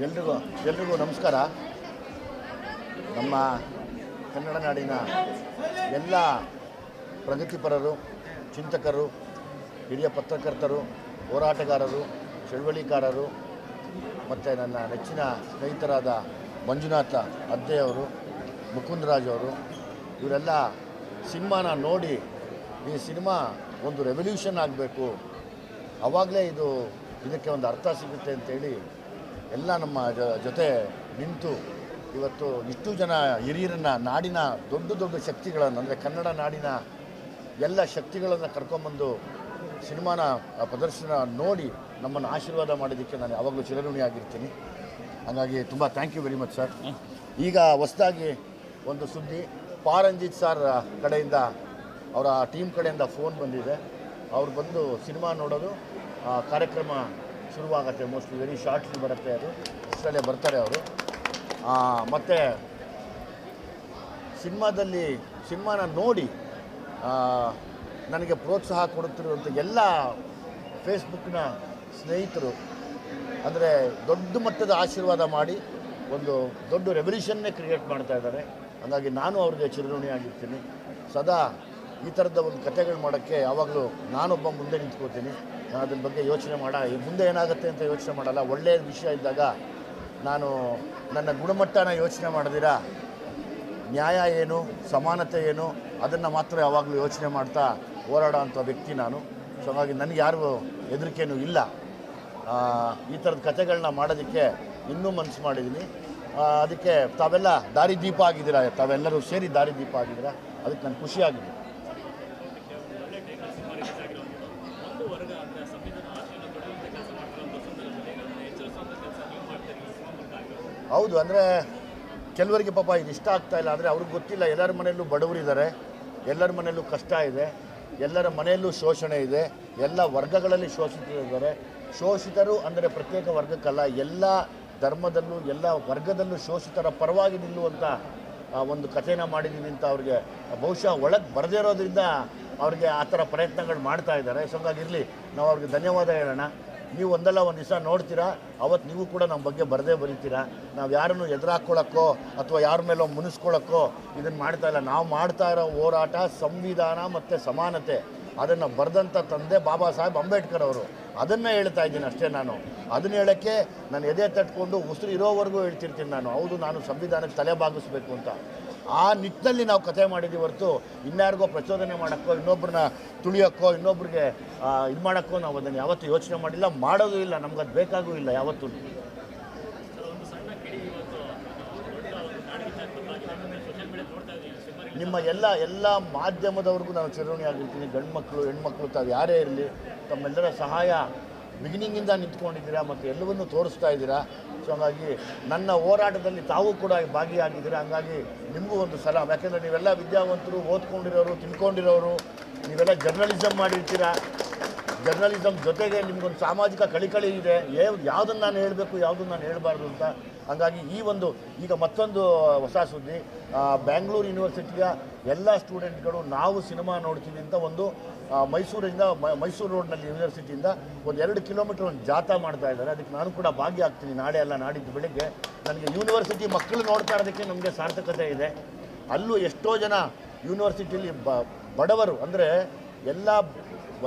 ಎಲ್ರಿಗೂ ನಮಸ್ಕಾರ. ನಮ್ಮ ಕನ್ನಡ ನಾಡಿನ ಎಲ್ಲ ಪ್ರಗತಿಪರರು, ಚಿಂತಕರು, ಹಿರಿಯ ಪತ್ರಕರ್ತರು, ಹೋರಾಟಗಾರರು, ಚಳವಳಿಕಾರರು ಮತ್ತು ನನ್ನ ನೆಚ್ಚಿನ ಸ್ನೇಹಿತರಾದ ಮಂಜುನಾಥ ಅದ್ದೆಯವರು, ಮುಕುಂದರಾಜ್ ಅವರು, ಇವರೆಲ್ಲ ಸಿನಿಮಾನ ನೋಡಿ ಈ ಸಿನಿಮಾ ಒಂದು ರೆವಲ್ಯೂಷನ್ ಆಗಬೇಕು, ಆವಾಗಲೇ ಇದಕ್ಕೆ ಒಂದು ಅರ್ಥ ಸಿಗುತ್ತೆ ಅಂತೇಳಿ ಎಲ್ಲ ನಮ್ಮ ಜೊತೆ ನಿಂತು ಇವತ್ತು ಇಷ್ಟು ಜನ ಹಿರಿಯರನ್ನು, ನಾಡಿನ ದೊಡ್ಡ ದೊಡ್ಡ ಶಕ್ತಿಗಳನ್ನು, ಅಂದರೆ ಕನ್ನಡ ನಾಡಿನ ಎಲ್ಲ ಶಕ್ತಿಗಳನ್ನು ಕರ್ಕೊಂಬಂದು ಸಿನಿಮಾನ ಪ್ರದರ್ಶನ ನೋಡಿ ನಮ್ಮನ್ನು ಆಶೀರ್ವಾದ ಮಾಡಿದ್ದಕ್ಕೆ ನಾನು ಯಾವಾಗಲೂ ಚಿರಋಣಿಯಾಗಿರ್ತೀನಿ. ಹಾಗಾಗಿ ತುಂಬ thank you very much sir. ಈಗ ಹೊಸದಾಗಿ ಒಂದು ಸುದ್ದಿ, ಪಾರಂಜಿತ್ ಸರ್ ಕಡೆಯಿಂದ, ಅವರ ಟೀಮ್ ಕಡೆಯಿಂದ ಫೋನ್ ಬಂದಿದೆ. ಅವ್ರು ಬಂದು ಸಿನಿಮಾ ನೋಡೋದು, ಕಾರ್ಯಕ್ರಮ ಶುರುವಾಗತ್ತೆ. ಮೋಸ್ಟ್ಲಿ ವೆರಿ ಶಾರ್ಟ್ಲಿ ಬರುತ್ತೆ, ಅದು ಇಷ್ಟರಲ್ಲೇ ಬರ್ತಾರೆ ಅವರು. ಮತ್ತು ಸಿನಿಮಾನ ನೋಡಿ ನನಗೆ ಪ್ರೋತ್ಸಾಹ ಕೊಡುತ್ತಿರುವಂಥ ಎಲ್ಲ ಫೇಸ್ಬುಕ್ನ ಸ್ನೇಹಿತರು, ಅಂದರೆ ದೊಡ್ಡ ಮಟ್ಟದ ಆಶೀರ್ವಾದ ಮಾಡಿ ಒಂದು ದೊಡ್ಡ ರೆವಲ್ಯೂಷನ್ನೇ ಕ್ರಿಯೇಟ್ ಮಾಡ್ತಾ ಇದ್ದಾರೆ. ಹಾಗಾಗಿ ನಾನು ಅವ್ರಿಗೆ ಚಿರಋಣಿಯಾಗಿರ್ತೀನಿ. ಸದಾ ಈ ಥರದ ಒಂದು ಕಥೆಗಳು ಮಾಡೋಕ್ಕೆ ಯಾವಾಗಲೂ ನಾನೊಬ್ಬ ಮುಂದೆ ನಿಂತ್ಕೋತೀನಿ. ನಾನು ಅದ್ರ ಬಗ್ಗೆ ಯೋಚನೆ ಮುಂದೆ ಏನಾಗುತ್ತೆ ಅಂತ ಯೋಚನೆ ಮಾಡಲ್ಲ. ಒಳ್ಳೆಯ ವಿಷಯ ಇದ್ದಾಗ ನಾನು ನನ್ನ ಗುಣಮಟ್ಟನ ಯೋಚನೆ ಮಾಡದಿರ ನ್ಯಾಯ ಏನು, ಸಮಾನತೆ ಏನು, ಅದನ್ನು ಮಾತ್ರ ಯಾವಾಗಲೂ ಯೋಚನೆ ಮಾಡ್ತಾ ಹೋರಾಡೋ ಅಂಥ ವ್ಯಕ್ತಿ ನಾನು. ಸೊ ಹಾಗಾಗಿ ನನಗೆ ಯಾರಿಗೂ ಹೆದರಿಕೆಯೂ ಇಲ್ಲ. ಈ ಥರದ ಕಥೆಗಳನ್ನ ಮಾಡೋದಕ್ಕೆ ಇನ್ನೂ ಮನಸ್ಸು ಮಾಡಿದ್ದೀನಿ. ಅದಕ್ಕೆ ತಾವೆಲ್ಲ ದಾರಿದೀಪ ಆಗಿದ್ದೀರಾ, ತಾವೆಲ್ಲರೂ ಸೇರಿ ದಾರಿದೀಪ ಆಗಿದ್ದೀರಾ, ಅದಕ್ಕೆ ನಾನು ಖುಷಿಯಾಗಿದೆ. ಹೌದು, ಅಂದರೆ ಕೆಲವರಿಗೆ ಪಾಪ ಇದು ಇಷ್ಟ ಆಗ್ತಾಯಿಲ್ಲ, ಆದರೆ ಅವ್ರಿಗೆ ಗೊತ್ತಿಲ್ಲ. ಎಲ್ಲರ ಮನೆಯಲ್ಲೂ ಬಡವರಿದ್ದಾರೆ, ಎಲ್ಲರ ಮನೆಯಲ್ಲೂ ಕಷ್ಟ ಇದೆ, ಎಲ್ಲರ ಮನೆಯಲ್ಲೂ ಶೋಷಣೆ ಇದೆ, ಎಲ್ಲ ವರ್ಗಗಳಲ್ಲಿ ಶೋಷಿತರಿದ್ದಾರೆ. ಶೋಷಿತರು ಅಂದರೆ ಪ್ರತ್ಯೇಕ ವರ್ಗಕ್ಕಲ್ಲ, ಎಲ್ಲ ಧರ್ಮದಲ್ಲೂ ಎಲ್ಲ ವರ್ಗದಲ್ಲೂ ಶೋಷಿತರ ಪರವಾಗಿ ನಿಲ್ಲುವಂಥ ಒಂದು ಕಥೆನ ಮಾಡಿದ್ದೀವಿ ಅಂತ ಅವ್ರಿಗೆ ಬಹುಶಃ ಒಳಗೆ ಬರದೇ ಇರೋದ್ರಿಂದ ಅವ್ರಿಗೆ ಆ ಥರ ಪ್ರಯತ್ನಗಳು ಮಾಡ್ತಾ ಇದ್ದಾರೆ. ಸೊ ಹಾಗಾಗಿರಲಿ, ನಾವು ಅವ್ರಿಗೆ ಧನ್ಯವಾದ ಹೇಳೋಣ. ನೀವು ಒಂದಲ್ಲ ಒಂದು ದಿವಸ ನೋಡ್ತೀರಾ, ಅವತ್ತು ನೀವು ಕೂಡ ನಮ್ಮ ಬಗ್ಗೆ ಬರದೇ ಬರೀತೀರಾ. ನಾವು ಯಾರನ್ನು ಎದುರಾಕೊಳ್ಳೋಕ್ಕೋ ಅಥವಾ ಯಾರ ಮೇಲೋ ಮುನಿಸ್ಕೊಳ್ಳೋಕ್ಕೋ ಇದನ್ನು ಮಾಡ್ತಾ ಇಲ್ಲ. ನಾವು ಮಾಡ್ತಾ ಇರೋ ಹೋರಾಟ ಸಂವಿಧಾನ ಮತ್ತು ಸಮಾನತೆ, ಅದನ್ನು ಬರೆದಂಥ ತಂದೆ ಬಾಬಾ ಸಾಹೇಬ್ ಅಂಬೇಡ್ಕರ್ ಅವರು. ಅದನ್ನೇ ಹೇಳ್ತಾ ಇದ್ದೀನಿ ಅಷ್ಟೇ. ನಾನು ಅದನ್ನು ಹೇಳೋಕ್ಕೆ ನಾನು ಎದೆ ತಟ್ಕೊಂಡು ಉಸಿರು ಇರೋವರೆಗೂ ಹೇಳ್ತಿರ್ತೀನಿ ನಾನು. ಹೌದು, ನಾನು ಸಂವಿಧಾನಕ್ಕೆ ತಲೆ ಬಾಗಿಸ್ಬೇಕು ಅಂತ. ಆ ನಿಟ್ಟಿನಲ್ಲಿ ನಾವು ಕಥೆ ಮಾಡಿದ್ದೀವಿ ಹೊರತು ಇನ್ಯಾರಿಗೋ ಪ್ರಚೋದನೆ ಮಾಡೋಕ್ಕೋ, ಇನ್ನೊಬ್ಬರನ್ನ ತುಳಿಯೋಕ್ಕೋ, ಇನ್ನೊಬ್ರಿಗೆ ಇದು ಮಾಡೋಕ್ಕೋ ನಾವು ಅದನ್ನು ಯಾವತ್ತೂ ಯೋಚನೆ ಮಾಡಿಲ್ಲ, ಮಾಡೋದು ಇಲ್ಲ. ನಮ್ಗೆ ಅದು ಬೇಕಾಗೂ ಇಲ್ಲ ಯಾವತ್ತೂ. ನಿಮ್ಮ ಎಲ್ಲ ಮಾಧ್ಯಮದವ್ರಿಗೂ ನಾನು ಚಿರಋಣಿಯಾಗಿರ್ತೀನಿ. ಗಂಡು ಮಕ್ಕಳು, ಹೆಣ್ಮಕ್ಳು, ತಾವು ಯಾರೇ ಇರಲಿ, ತಮ್ಮೆಲ್ಲರ ಸಹಾಯ ಬಿಗಿನಿಂಗಿಂದ ನಿಂತ್ಕೊಂಡಿದ್ದೀರಾ ಮತ್ತು ಎಲ್ಲವನ್ನೂ ತೋರಿಸ್ತಾ ಇದ್ದೀರಾ. ಸೊ ಹಾಗಾಗಿ ನನ್ನ ಹೋರಾಟದಲ್ಲಿ ತಾವು ಕೂಡ ಭಾಗಿಯಾಗಿದ್ದೀರಾ. ಹಂಗಾಗಿ ನಿಮಗೂ ಒಂದು ಸಲಾಮ್. ಯಾಕೆಂದರೆ ನೀವೆಲ್ಲ ವಿದ್ಯಾವಂತರು, ಓದ್ಕೊಂಡಿರೋರು, ತಿಳ್ಕೊಂಡಿರೋರು, ನೀವೆಲ್ಲ ಜರ್ನಲಿಸಮ್ ಮಾಡಿರ್ತೀರಾ. ಜರ್ನಲಿಸಮ್ ಜೊತೆಗೆ ನಿಮಗೊಂದು ಸಾಮಾಜಿಕ ಕಳಿಕಳಿ ಇದೆ, ಯಾವುದನ್ನು ನಾನು ಹೇಳಬೇಕು, ಯಾವುದನ್ನು ನಾನು ಹೇಳಬಾರ್ದು ಅಂತ. ಹಾಗಾಗಿ ಈಗ ಮತ್ತೊಂದು ಹೊಸ ಸುದ್ದಿ, ಬ್ಯಾಂಗ್ಳೂರು ಯೂನಿವರ್ಸಿಟಿಯ ಎಲ್ಲ ಸ್ಟೂಡೆಂಟ್ಗಳು ನಾವು ಸಿನಿಮಾ ನೋಡ್ತೀವಿ ಅಂತ ಒಂದು ಮೈಸೂರು ರೋಡ್ನಲ್ಲಿ ಯೂನಿವರ್ಸಿಟಿಯಿಂದ ಒಂದು 2 ಕಿಲೋಮೀಟ್ರ್ ಒಂದು ಜಾಥಾ ಮಾಡ್ತಾ ಇದ್ದಾರೆ. ಅದಕ್ಕೆ ನಾನು ಕೂಡ ಭಾಗಿಯಾಗ್ತೀನಿ. ನಾಳೆ ಅಲ್ಲ ನಾಡಿದ್ದು ಬೆಳಗ್ಗೆ ನನಗೆ ಯೂನಿವರ್ಸಿಟಿ ಮಕ್ಕಳು ನೋಡ್ತಾ ಇರೋದಕ್ಕೆ ನಮಗೆ ಸಾರ್ಥಕತೆ ಇದೆ. ಅಲ್ಲೂ ಎಷ್ಟೋ ಜನ ಯೂನಿವರ್ಸಿಟಿಯಲ್ಲಿ ಬಡವರು, ಅಂದರೆ ಎಲ್ಲ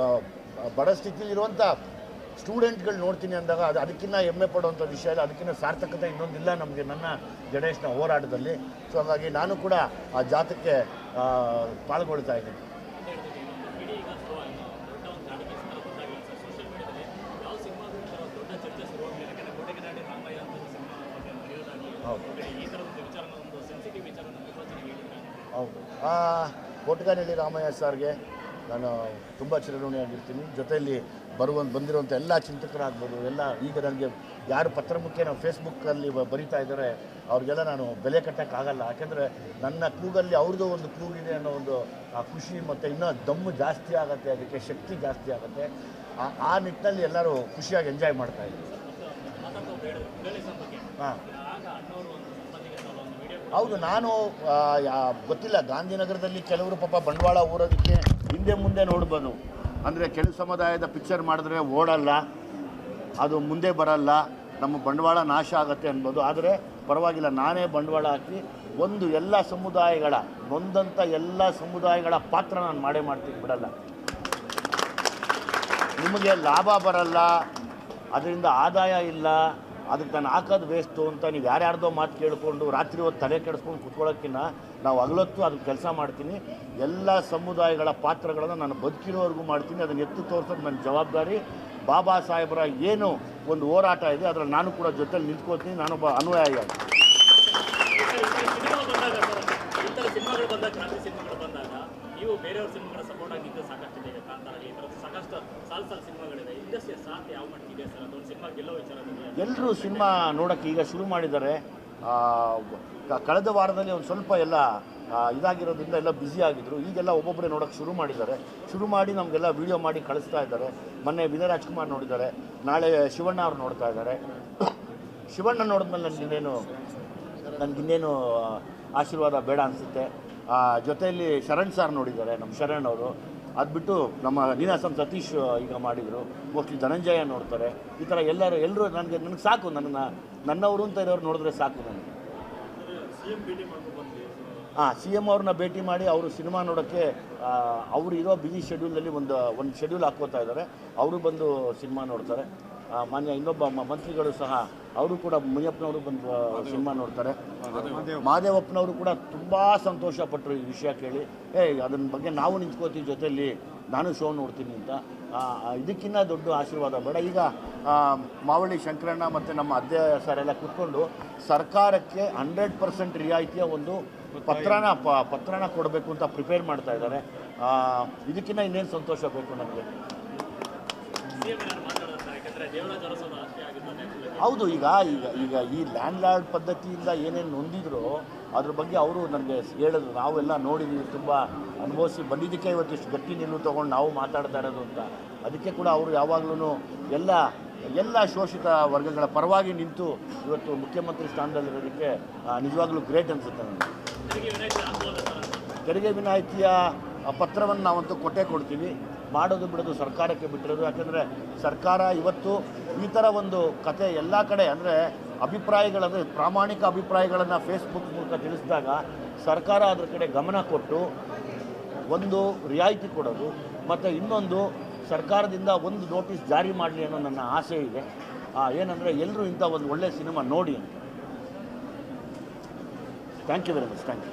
ಬಡ ಸ್ಥಿತಿಲಿರುವಂಥ ಸ್ಟೂಡೆಂಟ್ಗಳು ನೋಡ್ತೀನಿ ಅಂದಾಗ ಅದಕ್ಕಿಂತ ಹೆಮ್ಮೆ ಪಡುವಂಥ ವಿಷಯ ಇಲ್ಲ, ಅದಕ್ಕಿಂತ ಸಾರ್ಥಕತೆ ಇನ್ನೊಂದಿಲ್ಲ ನಮಗೆ ನನ್ನ ಗಣೇಶನ ಹೋರಾಟದಲ್ಲಿ. ಸೊ ಹಾಗಾಗಿ ನಾನು ಕೂಡ ಆ ಜಾಥಕ್ಕೆ ಪಾಲ್ಗೊಳ್ತಾ ಇದ್ದೀನಿ. ಹೌದು, ಕೋಟಗಾನಹಳ್ಳಿ ರಾಮಯ್ಯ ಸರ್ಗೆ ನಾನು ತುಂಬ ಚಿರಋಣಿಯಾಗಿರ್ತೀನಿ. ಜೊತೆಯಲ್ಲಿ ಬಂದಿರುವಂಥ ಎಲ್ಲ ಚಿಂತಕರಾಗ್ಬೋದು, ಎಲ್ಲ ಈಗ ನನಗೆ ಯಾರು ಪತ್ರಮುಖೆ ನಾವು ಫೇಸ್ಬುಕ್ಕಲ್ಲಿ ಬರೀತಾ ಇದ್ದಾರೆ ಅವ್ರಿಗೆಲ್ಲ ನಾನು ಬೆಲೆ ಕಟ್ಟೋಕ್ಕಾಗಲ್ಲ. ಯಾಕೆಂದರೆ ನನ್ನ ಕೂಗಲ್ಲಿ ಅವ್ರದ್ದು ಒಂದು ಕೂಗಿದೆ ಅನ್ನೋ ಒಂದು ಖುಷಿ ಮತ್ತು ಇನ್ನೂ ದಮ್ಮು ಜಾಸ್ತಿ ಆಗುತ್ತೆ, ಅದಕ್ಕೆ ಶಕ್ತಿ ಜಾಸ್ತಿ ಆಗುತ್ತೆ. ಆ ನಿಟ್ಟಿನಲ್ಲಿ ಎಲ್ಲರೂ ಖುಷಿಯಾಗಿ ಎಂಜಾಯ್ ಮಾಡ್ತಾಯಿದ್ರು. ಹಾಂ, ಹೌದು, ನಾನು ಗೊತ್ತಿಲ್ಲ, ಗಾಂಧಿನಗರದಲ್ಲಿ ಕೆಲವರು ಪಾಪ ಬಂಡವಾಳ ಊರೋದಕ್ಕೆ ಹಿಂದೆ ಮುಂದೆ ನೋಡ್ಬೋದು. ಅಂದರೆ ಕೆಲವು ಸಮುದಾಯದ ಪಿಕ್ಚರ್ ಮಾಡಿದ್ರೆ ಓಡಲ್ಲ, ಅದು ಮುಂದೆ ಬರಲ್ಲ, ನಮ್ಮ ಬಂಡವಾಳ ನಾಶ ಆಗುತ್ತೆ ಅನ್ಬೋದು. ಆದರೆ ಪರವಾಗಿಲ್ಲ, ನಾನೇ ಬಂಡವಾಳ ಹಾಕಿ ಒಂದು ಎಲ್ಲ ಸಮುದಾಯಗಳ ನೊಂದಂಥ ಎಲ್ಲ ಸಮುದಾಯಗಳ ಪಾತ್ರ ನಾನು ಮಾಡೇ ಮಾಡ್ತೀನಿ, ಬಿಡಲ್ಲ. ನಿಮಗೆ ಲಾಭ ಬರಲ್ಲ, ಅದರಿಂದ ಆದಾಯ ಇಲ್ಲ, ಅದಕ್ಕೆ ನಾನು ಹಾಕೋದು ವೇಸ್ಟು ಅಂತ ನೀವು ಯಾರ್ಯಾರ್ದೋ ಮಾತು ಕೇಳಿಕೊಂಡು ರಾತ್ರಿ ಹೊತ್ತು ತಲೆ ಕೆಡಿಸ್ಕೊಂಡು ಕುತ್ಕೊಳ್ಳೋಕ್ಕಿಂತ ನಾವು ಹಗಲೊತ್ತು ಅದಕ್ಕೆ ಕೆಲಸ ಮಾಡ್ತೀನಿ. ಎಲ್ಲ ಸಮುದಾಯಗಳ ಪಾತ್ರಗಳನ್ನು ನಾನು ಬದುಕಿರೋವರೆಗೂ ಮಾಡ್ತೀನಿ. ಅದನ್ನು ಎತ್ತು ತೋರಿಸೋದು ನನ್ನ ಜವಾಬ್ದಾರಿ. ಬಾಬಾ ಸಾಹೇಬರ ಏನು ಒಂದು ಹೋರಾಟ ಇದೆ ಅದರಲ್ಲಿ ನಾನು ಕೂಡ ಜೊತೆಲಿ ನಿಂತ್ಕೋತೀನಿ. ನಾನೊಬ್ಬ ಅನುಯಾಯಿ. ನೀವು ಬೇರೆಯವ್ರ ಸಿನಿಮಾಗಳ ಸಪೋರ್ಟ್ ಆಗಿದ್ದು ಸಾಕಷ್ಟಿದೆ. ಕಾಂತಾರ ಈ ಥರದ್ದು ಸಾಕಷ್ಟು ಸಾಲು ಸಿನಿಮಾಗಳಿದೆ. ಇಂಡಸ್ಟ್ರಿಯ ಸಾಥ್ ಯಾವ ಮಟ್ಟಿಗಿದೆ ಸರ್? ಅದೊಂದು ಸಿನಿಮಾ ಗೆಲ್ಲೋ ವಿಚಾರ ಎಲ್ಲರೂ ಸಿನಿಮಾ ನೋಡೋಕ್ಕೆ ಈಗ ಶುರು ಮಾಡಿದ್ದಾರೆ. ಕಳೆದ ವಾರದಲ್ಲಿ ಒಂದು ಸ್ವಲ್ಪ ಎಲ್ಲ ಇದಾಗಿರೋದ್ರಿಂದ ಎಲ್ಲ ಬ್ಯುಸಿ ಆಗಿದ್ದರು. ಈಗೆಲ್ಲ ಒಬ್ಬೊಬ್ಬರೇ ನೋಡೋಕ್ಕೆ ಶುರು ಮಾಡಿದ್ದಾರೆ. ಶುರು ಮಾಡಿ ನಮಗೆಲ್ಲ ವೀಡಿಯೋ ಮಾಡಿ ಕಳಿಸ್ತಾ ಇದ್ದಾರೆ. ಮೊನ್ನೆ ವಿನಯ್ ರಾಜ್ಕುಮಾರ್ ನೋಡಿದ್ದಾರೆ, ನಾಳೆ ಶಿವಣ್ಣ ಅವ್ರು ನೋಡ್ತಾ ಇದ್ದಾರೆ. ಶಿವಣ್ಣ ನೋಡಿದ್ಮೇಲೆ ನನಗಿನ್ನೇನು ಆಶೀರ್ವಾದ ಬೇಡ ಅನಿಸುತ್ತೆ. ಜೊತೆಯಲ್ಲಿ ಶರಣ್ ಸಾರ್ ನೋಡಿದ್ದಾರೆ, ನಮ್ಮ ಶರಣ್ ಅವರು. ಅದು ಬಿಟ್ಟು ನಮ್ಮ ನೀನಾಸಂ ಸತೀಶ್ ಈಗ ಮಾಡಿದರು. ಮೋಸ್ಟ್ಲಿ ಧನಂಜಯ ನೋಡ್ತಾರೆ. ಈ ಥರ ಎಲ್ಲರೂ ನನಗೆ ಸಾಕು, ನನ್ನವರು ಅಂತ ಇರೋರು ನೋಡಿದ್ರೆ ಸಾಕು ನನಗೆ. ಸಿ ಎಮ್ ಅವ್ರನ್ನ ಭೇಟಿ ಮಾಡಿ ಅವರು ಸಿನಿಮಾ ನೋಡೋಕ್ಕೆ ಅವರು ಇರೋ ಬ್ಯುಸಿ ಶೆಡ್ಯೂಲಲ್ಲಿ ಒಂದು ಶೆಡ್ಯೂಲ್ ಹಾಕ್ಕೋತಾ ಇದ್ದಾರೆ. ಅವರು ಬಂದು ಸಿನಿಮಾ ನೋಡ್ತಾರೆ. ಮಾನ್ಯ ಇನ್ನೊಬ್ಬ ಮಂತ್ರಿಗಳು ಸಹ ಅವರು ಕೂಡ ಮುನಿಯಪ್ಪನವರು ಬಂದು ಸಿನಿಮಾ ನೋಡ್ತಾರೆ. ಮಹದೇವಪ್ಪನವರು ಕೂಡ ತುಂಬ ಸಂತೋಷಪಟ್ಟರು ಈ ವಿಷಯ ಕೇಳಿ. ಅದನ್ನ ಬಗ್ಗೆ ನಾವು ನಿಂತ್ಕೋತೀವಿ ಜೊತೆಯಲ್ಲಿ, ನಾನು ಶೋ ನೋಡ್ತೀನಿ ಅಂತ. ಇದಕ್ಕಿಂತ ದೊಡ್ಡ ಆಶೀರ್ವಾದ ಬೇಡ. ಈಗ ಮಾವಳ್ಳಿ ಶಂಕರಣ್ಣ ಮತ್ತು ನಮ್ಮ ಅಧ್ಯಕ್ಷ ಸರ್ ಎಲ್ಲ ಕೂತ್ಕೊಂಡು ಸರ್ಕಾರಕ್ಕೆ 100% ರಿಯಾಯಿತಿಯ ಒಂದು ಪತ್ರನ ಕೊಡಬೇಕು ಅಂತ ಪ್ರಿಪೇರ್ ಮಾಡ್ತಾ ಇದ್ದಾರೆ. ಇದಕ್ಕಿಂತ ಇನ್ನೇನು ಸಂತೋಷ ಬೇಕು ನಮಗೆ? ಹೌದು, ಈಗ ಈ ಲ್ಯಾಂಡ್ ಪದ್ಧತಿಯಿಂದ ಏನೇನು ನೊಂದಿದ್ರು ಅದ್ರ ಬಗ್ಗೆ ಅವರು ನನಗೆ ಹೇಳಿದ್ರು. ನಾವೆಲ್ಲ ನೋಡಿದ್ದೀವಿ, ತುಂಬ ಅನುಭವಿಸಿ ಬಂದಿದ್ದಕ್ಕೆ ಇವತ್ತು ಇಷ್ಟು ಗಟ್ಟಿ ನಿಲುವು ತೊಗೊಂಡು ನಾವು ಮಾತಾಡ್ತಾ ಇರೋದು ಅಂತ. ಅದಕ್ಕೆ ಕೂಡ ಅವರು ಯಾವಾಗಲೂ ಎಲ್ಲ ಶೋಷಿತ ವರ್ಗಗಳ ಪರವಾಗಿ ನಿಂತು ಇವತ್ತು ಮುಖ್ಯಮಂತ್ರಿ ಸ್ಥಾನದಲ್ಲಿರೋದಕ್ಕೆ ನಿಜವಾಗ್ಲೂ ಗ್ರೇಟ್ ಅನಿಸುತ್ತೆ ನನಗೆ. ತೆರಿಗೆ ವಿನಾಯಿತಿಯ ಪತ್ರವನ್ನು ನಾವಂತೂ ಕೊಡ್ತೀವಿ. ಮಾಡೋದು ಬಿಡೋದು ಸರ್ಕಾರಕ್ಕೆ ಬಿಟ್ಟಿರೋದು. ಯಾಕೆಂದರೆ ಸರ್ಕಾರ ಇವತ್ತು ಈ ಥರ ಒಂದು ಕತೆ ಎಲ್ಲ ಕಡೆ ಅಂದರೆ ಅಭಿಪ್ರಾಯಗಳಂದರೆ ಪ್ರಾಮಾಣಿಕ ಅಭಿಪ್ರಾಯಗಳನ್ನು ಫೇಸ್ಬುಕ್ ಮೂಲಕ ತಿಳಿಸಿದಾಗ ಸರ್ಕಾರ ಅದ್ರ ಕಡೆ ಗಮನ ಕೊಟ್ಟು ಒಂದು ರಿಯಾಯಿತಿ ಕೊಡೋದು, ಮತ್ತು ಇನ್ನೊಂದು ಸರ್ಕಾರದಿಂದ ಒಂದು ನೋಟಿಸ್ ಜಾರಿ ಮಾಡಲಿ ಅನ್ನೋ ನನ್ನ ಆಸೆ ಇದೆ. ಏನಂದರೆ ಎಲ್ಲರೂ ಇಂಥ ಒಂದು ಒಳ್ಳೆಯ ಸಿನಿಮಾ ನೋಡಿ ಅಂತ. Thank you very much. Thank you.